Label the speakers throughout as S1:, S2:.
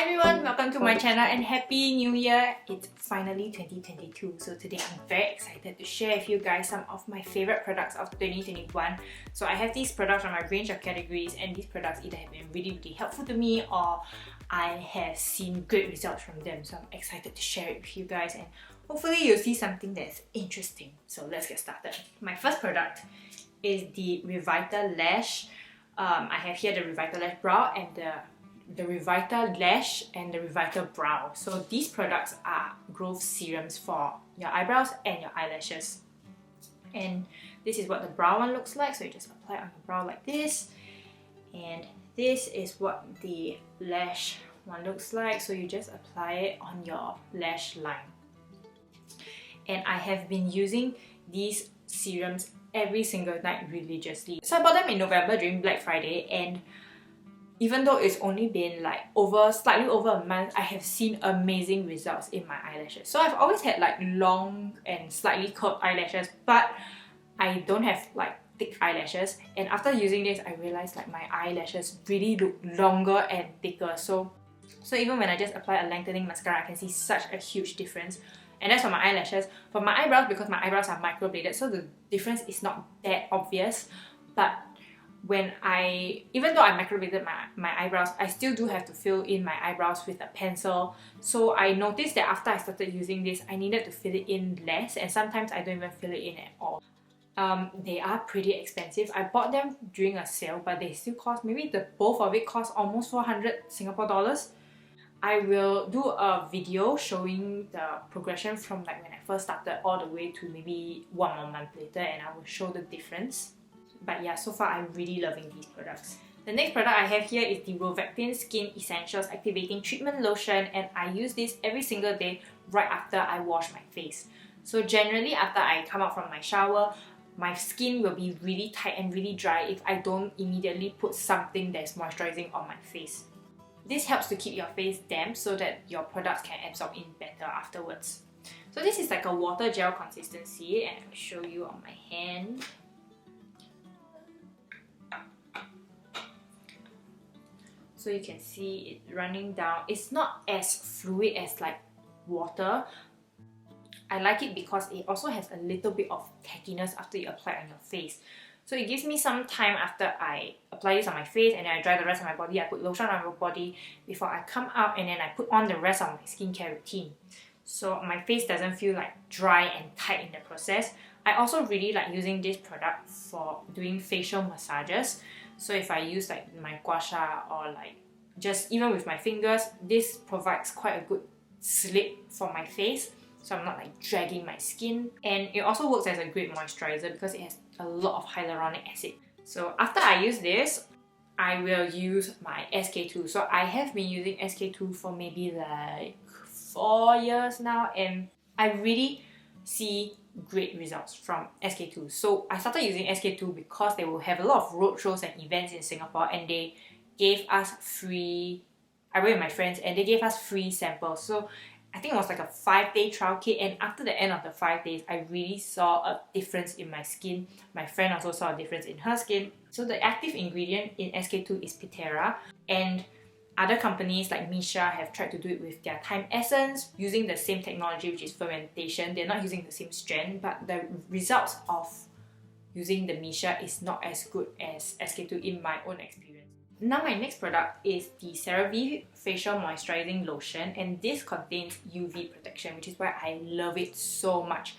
S1: Hi everyone, welcome to my channel and Happy New Year! It's finally 2022, so today I'm very excited to share with you guys some of my favorite products of 2021. So I have these products from my range of categories, and these products either have been really helpful to me or I have seen great results from them, so I'm excited to share it with you guys and hopefully you'll see something that's interesting. So let's get started. My first product is the Revitalash. I have here the Revitalash Brow and the Revitalash and the REVITABROW. So these products are growth serums for your eyebrows and your eyelashes. And this is what the brow one looks like. So you just apply it on your brow like this. And this is what the lash one looks like. So you just apply it on your lash line. And I have been using these serums every single night religiously. So I bought them in November during Black Friday, and even though it's only been like slightly over a month, I have seen amazing results in my eyelashes. So I've always had like long and slightly curved eyelashes, but I don't have like thick eyelashes. And after using this, I realized like my eyelashes really look longer and thicker. So even when I just apply a lengthening mascara, I can see such a huge difference. And that's for my eyelashes. For my eyebrows, because my eyebrows are microbladed, so the difference is not that obvious. But even though I microbladed my eyebrows, I still do have to fill in my eyebrows with a pencil. So I noticed that after I started using this, I needed to fill it in less, and sometimes I don't even fill it in at all. They are pretty expensive. I bought them during a sale, but they still cost, maybe both of it cost almost 400 Singapore dollars. I will do a video showing the progression from like when I first started all the way to maybe 1 more month later, and I will show the difference. But yeah, so far I'm really loving these products. The next product I have here is the Rovectin Skin Essentials Activating Treatment Lotion, and I use this every single day right after I wash my face. So generally after I come out from my shower, my skin will be really tight and really dry if I don't immediately put something that's moisturizing on my face. This helps to keep your face damp so that your products can absorb in better afterwards. So this is like a water gel consistency, and I'll show you on my hand. So you can see it running down. It's not as fluid as like water. I like it because it also has a little bit of tackiness after you apply it on your face. So it gives me some time after I apply this on my face, and then I dry the rest of my body. I put lotion on my body before I come out, and then I put on the rest of my skincare routine. So my face doesn't feel like dry and tight in the process. I also really like using this product for doing facial massages. So if I use like my gua sha or like just even with my fingers, this provides quite a good slip for my face. So I'm not like dragging my skin. And it also works as a great moisturizer because it has a lot of hyaluronic acid. So after I use this, I will use my SK2. So I have been using SK2 for maybe like 4 years now, and I really see great results from SK2. So I started using SK2 because they will have a lot of roadshows and events in Singapore, and they gave us free, I went with my friends and they gave us free samples. So I think it was like a 5-day trial kit, and after the end of the 5 days, I really saw a difference in my skin. My friend also saw a difference in her skin. So the active ingredient in SK2 is Pitera, and other companies like Misha have tried to do it with their Time Essence using the same technology, which is fermentation. They're not using the same strand, but the results of using the Misha is not as good as SK2 in my own experience. Now my next product is the CeraVe Facial Moisturising Lotion, and this contains UV protection, which is why I love it so much.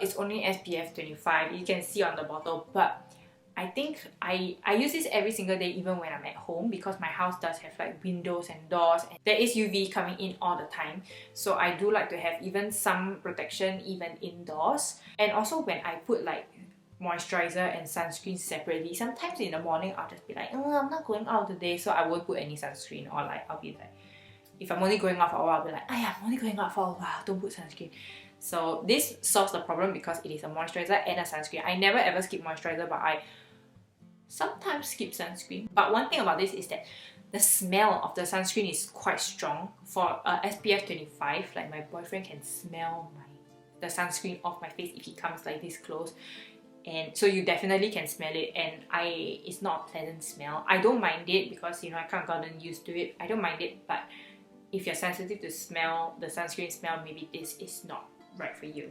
S1: It's only SPF 25, you can see on the bottle, but I think I use this every single day even when I'm at home, because my house does have like windows and doors, and there is UV coming in all the time. So I do like to have even some protection even indoors. And also when I put like moisturizer and sunscreen separately, sometimes in the morning I'll just be like, oh, I'm not going out today, so I won't put any sunscreen, or like I'll be like, if I'm only going out for a while, I'll be like, oh yeah, I'm only going out for a while, don't put sunscreen. So this solves the problem because it is a moisturizer and a sunscreen. I never ever skip moisturizer, but I sometimes skip sunscreen. But one thing about this is that the smell of the sunscreen is quite strong. For SPF 25, like my boyfriend can smell the sunscreen off my face if he comes like this close. And so you definitely can smell it, and it's not a pleasant smell. I don't mind it because, you know, I kind of gotten used to it. I don't mind it, but if you're sensitive to smell, the sunscreen smell, maybe this is not right for you.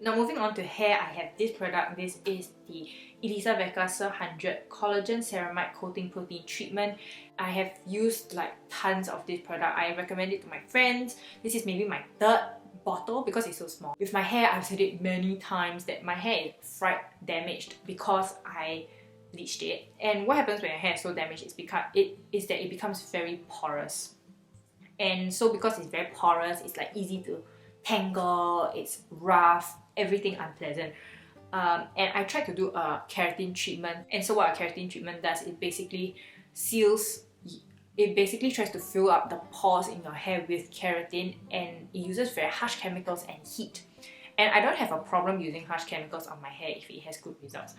S1: Now moving on to hair, I have this product. This is the Elizavecca 100 Collagen Ceramide Coating Protein Treatment. I have used like tons of this product. I recommend it to my friends. This is maybe my third bottle because it's so small. With my hair, I've said it many times that my hair is fried damaged because I bleached it. And what happens when your hair is so damaged is that it becomes very porous. And so because it's very porous, it's like easy to tangle, it's rough, everything unpleasant. And I tried to do a keratin treatment. And so what a keratin treatment does, it basically tries to fill up the pores in your hair with keratin, and it uses very harsh chemicals and heat. And I don't have a problem using harsh chemicals on my hair if it has good results.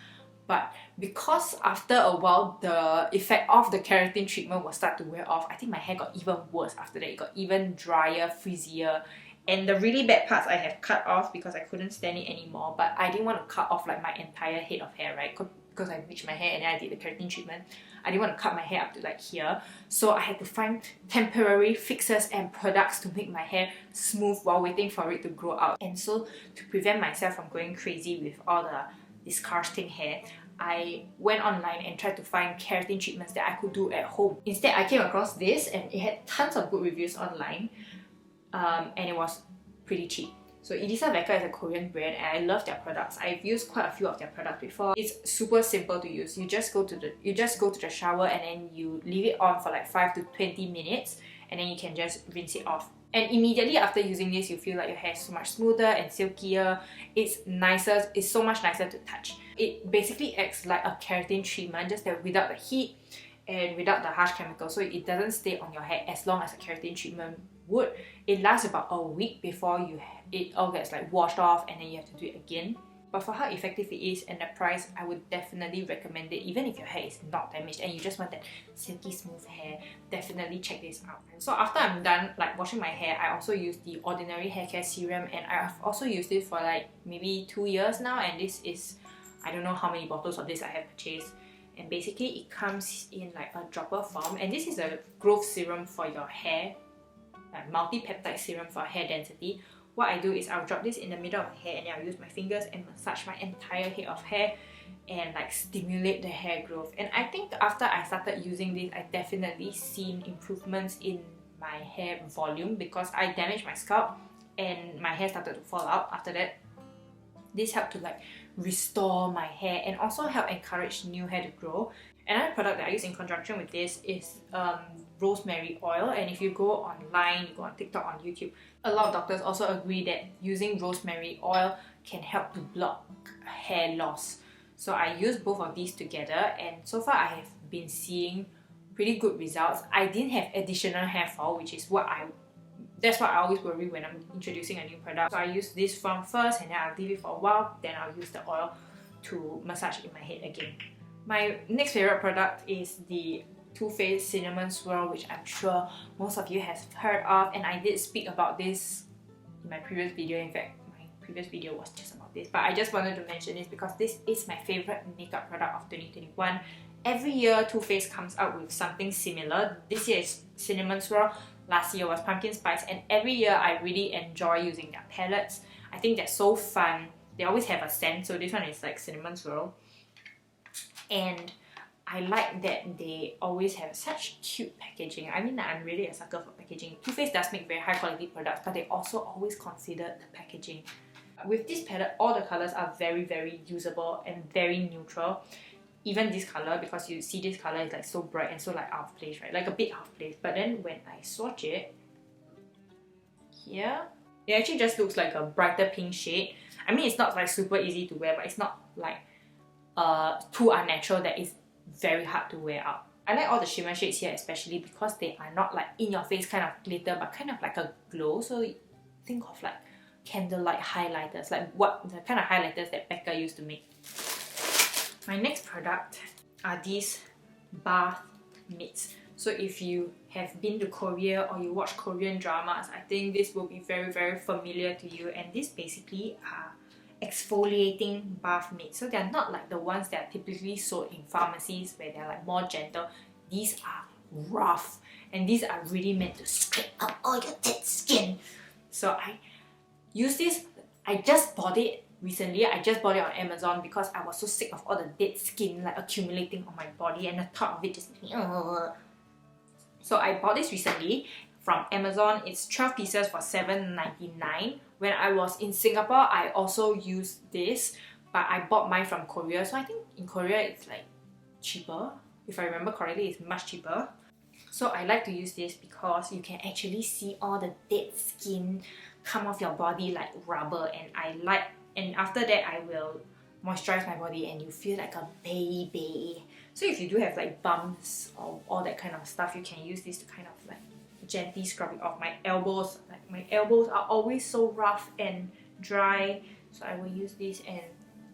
S1: But because after a while the effect of the keratin treatment will start to wear off, I think my hair got even worse after that. It got even drier, frizzier, and the really bad parts I have cut off because I couldn't stand it anymore. But I didn't want to cut off like my entire head of hair, right? Because I bleached my hair and then I did the keratin treatment. I didn't want to cut my hair up to like here, so I had to find temporary fixes and products to make my hair smooth while waiting for it to grow out. And so to prevent myself from going crazy with all the disgusting hair, I went online and tried to find keratin treatments that I could do at home. Instead, I came across this and it had tons of good reviews online, and it was pretty cheap. So Elizavecca is a Korean brand and I love their products. I've used quite a few of their products before. It's super simple to use. You just go to the shower and then you leave it on for like 5 to 20 minutes and then you can just rinse it off. And immediately after using this, you feel like your hair is so much smoother and silkier. It's nicer, it's so much nicer to touch. It basically acts like a keratin treatment, just that without the heat and without the harsh chemicals, so it doesn't stay on your hair as long as a keratin treatment would. It lasts about a week before it all gets like washed off and then you have to do it again. But for how effective it is and the price, I would definitely recommend it. Even if your hair is not damaged and you just want that silky smooth hair, definitely check this out. So after I'm done like washing my hair, I also use the Ordinary Hair Care Serum, and I've also used it for like maybe 2 years now, and this is, I don't know how many bottles of this I have purchased. And basically it comes in like a dropper form, and this is a growth serum for your hair, like multi-peptide serum for hair density. What I do is I'll drop this in the middle of my hair and then I'll use my fingers and massage my entire head of hair and like stimulate the hair growth. And I think after I started using this, I definitely seen improvements in my hair volume because I damaged my scalp and my hair started to fall out after that. This helped to like restore my hair and also help encourage new hair to grow. Another product that I use in conjunction with this is rosemary oil, and if you go online, you go on TikTok, on YouTube, a lot of doctors also agree that using rosemary oil can help to block hair loss. So I use both of these together, and so far I have been seeing pretty good results. I didn't have additional hair fall, which is that's what I always worry when I'm introducing a new product. So I use this form first and then I'll leave it for a while, then I'll use the oil to massage in my head again. My next favourite product is the Too Faced Cinnamon Swirl, which I'm sure most of you have heard of, and I did speak about this in my previous video. In fact, my previous video was just about this, but I just wanted to mention this because this is my favourite makeup product of 2021. Every year Too Faced comes out with something similar. This year is Cinnamon Swirl, last year was Pumpkin Spice, and every year I really enjoy using their palettes. I think they're so fun. They always have a scent, so this one is like Cinnamon Swirl. And I like that they always have such cute packaging. I mean, I'm really a sucker for packaging. Too Faced does make very high quality products, but they also always consider the packaging. With this palette, all the colours are very, very usable and very neutral. Even this colour, because you see this colour is like so bright and so like out of place, right? Like a bit out of place. But then when I swatch it, here, it actually just looks like a brighter pink shade. I mean, it's not like super easy to wear, but it's not like too unnatural that it's very hard to wear out. I like all the shimmer shades here, especially because they are not like in your face kind of glitter, but kind of like a glow. So think of like candlelight highlighters, like what the kind of highlighters that Becca used to make. My next product are these bath mitts. So if you have been to Korea or you watch Korean dramas, I think this will be very, very familiar to you. And these basically are exfoliating bath mitts. So they're not like the ones that are typically sold in pharmacies where they're like more gentle. These are rough and these are really meant to scrape out all your dead skin. So I use this. I just bought it recently. I just bought it on Amazon because I was so sick of all the dead skin like accumulating on my body, and the thought of it just made me So I bought this recently from Amazon. It's 12 pieces for $7.99. When I was in Singapore, I also used this, but I bought mine from Korea. So I think in Korea it's like cheaper. If I remember correctly, it's much cheaper. So I like to use this because you can actually see all the dead skin come off your body like rubber, and after that I will moisturize my body and you feel like a baby. So if you do have like bumps or all that kind of stuff, you can use this to kind of like gently scrub it off. My elbows are always so rough and dry, so I will use this and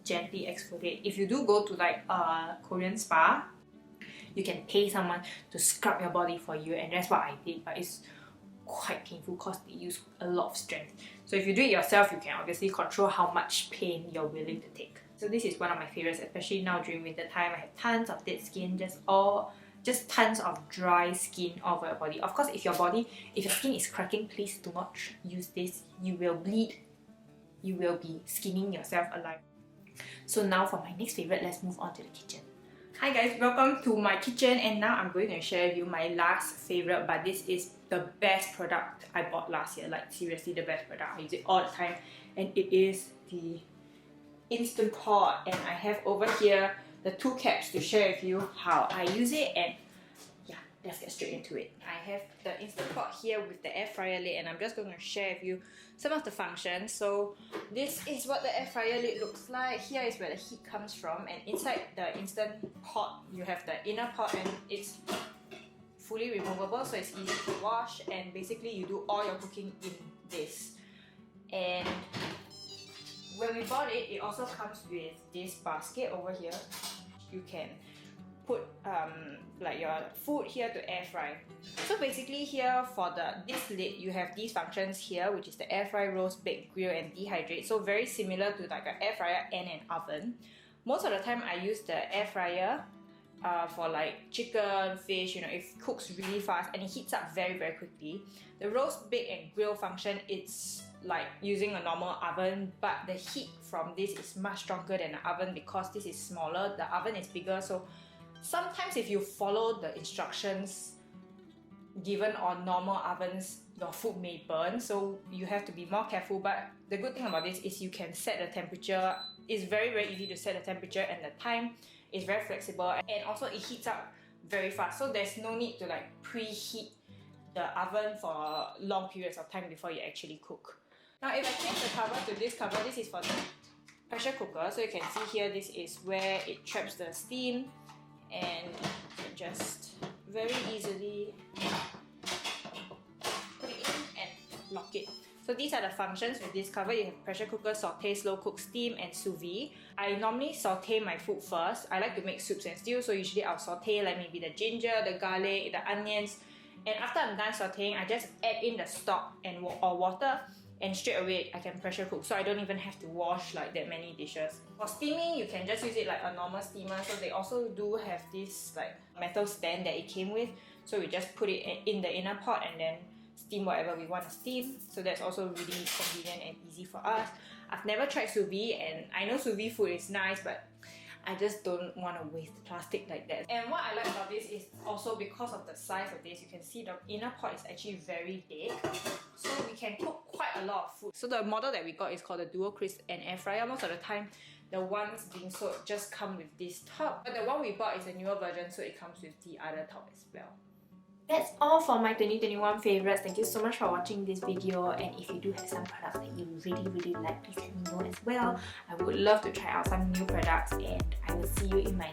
S1: gently exfoliate. If you do go to like a Korean spa, you can pay someone to scrub your body for you, and that's what I did, but it's quite painful because they use a lot of strength. So if you do it yourself, you can obviously control how much pain you're willing to take. So this is one of my favorites, especially now during winter time. I have tons of dead skin, just tons of dry skin all over your body. Of course, if your skin is cracking, please do not use this. You will bleed. You will be skinning yourself alive. So now for my next favorite, let's move on to the kitchen. Hi guys, welcome to my kitchen, and now I'm going to share with you my last favorite, but this is the best product I bought last year. Like seriously, the best product. I use it all the time, and it is the Instantpot, and I have over here the 2 caps to share with you how I use it, and yeah, let's get straight into it. I have the Instantpot here with the air fryer lid, and I'm just going to share with you some of the functions. So this is what the air fryer lid looks like. Here is where the heat comes from, and inside the Instant Pot you have the inner pot, and it's fully removable, so it's easy to wash, and basically you do all your cooking in this. And when we bought it, it also comes with this basket over here. You can put like your food here to air fry. So basically here for this lid, you have these functions here, which is the air fry, roast, bake, grill, and dehydrate. So very similar to like an air fryer and an oven. Most of the time I use the air fryer for like chicken, fish, you know, it cooks really fast and it heats up very, very quickly. The roast, bake, and grill function, it's like using a normal oven, but the heat from this is much stronger than the oven because this is smaller, the oven is bigger. So sometimes if you follow the instructions given on normal ovens, your food may burn, so you have to be more careful. But the good thing about this is you can set the temperature. It's very, very easy to set the temperature, and the time is very flexible, and also it heats up very fast, so there's no need to like preheat the oven for long periods of time before you actually cook. Now if I change the cover to this cover, this is for the pressure cooker, so you can see here this is where it traps the steam, and you can just very easily put it in and lock it. So these are the functions with this cover. You have pressure cooker, saute, slow cook, steam, and sous vide. I normally saute my food first. I like to make soups and stews, so usually I'll saute like maybe the ginger, the garlic, the onions, and after I'm done sauteing, I just add in the stock and or water, and straight away I can pressure cook, so I don't even have to wash like that many dishes. For steaming, you can just use it like a normal steamer. So they also do have this like metal stand that it came with, so we just put it in the inner pot and then steam whatever we want to steam. So that's also really convenient and easy for us. I've never tried sous vide, and I know sous vide food is nice, but I just don't want to waste plastic like that. And what I like about this is also because of the size of this, you can see the inner pot is actually very big, so we can cook quite a lot of food. So the model that we got is called the Dual Crisp and Air Fryer. Most of the time, the ones being sold just come with this top, but the one we bought is a newer version, so it comes with the other top as well. That's all for my 2021 favorites. Thank you so much for watching this video, and if you do have some products that you really like, please let me know as well. I would love to try out some new products, and I will see you in my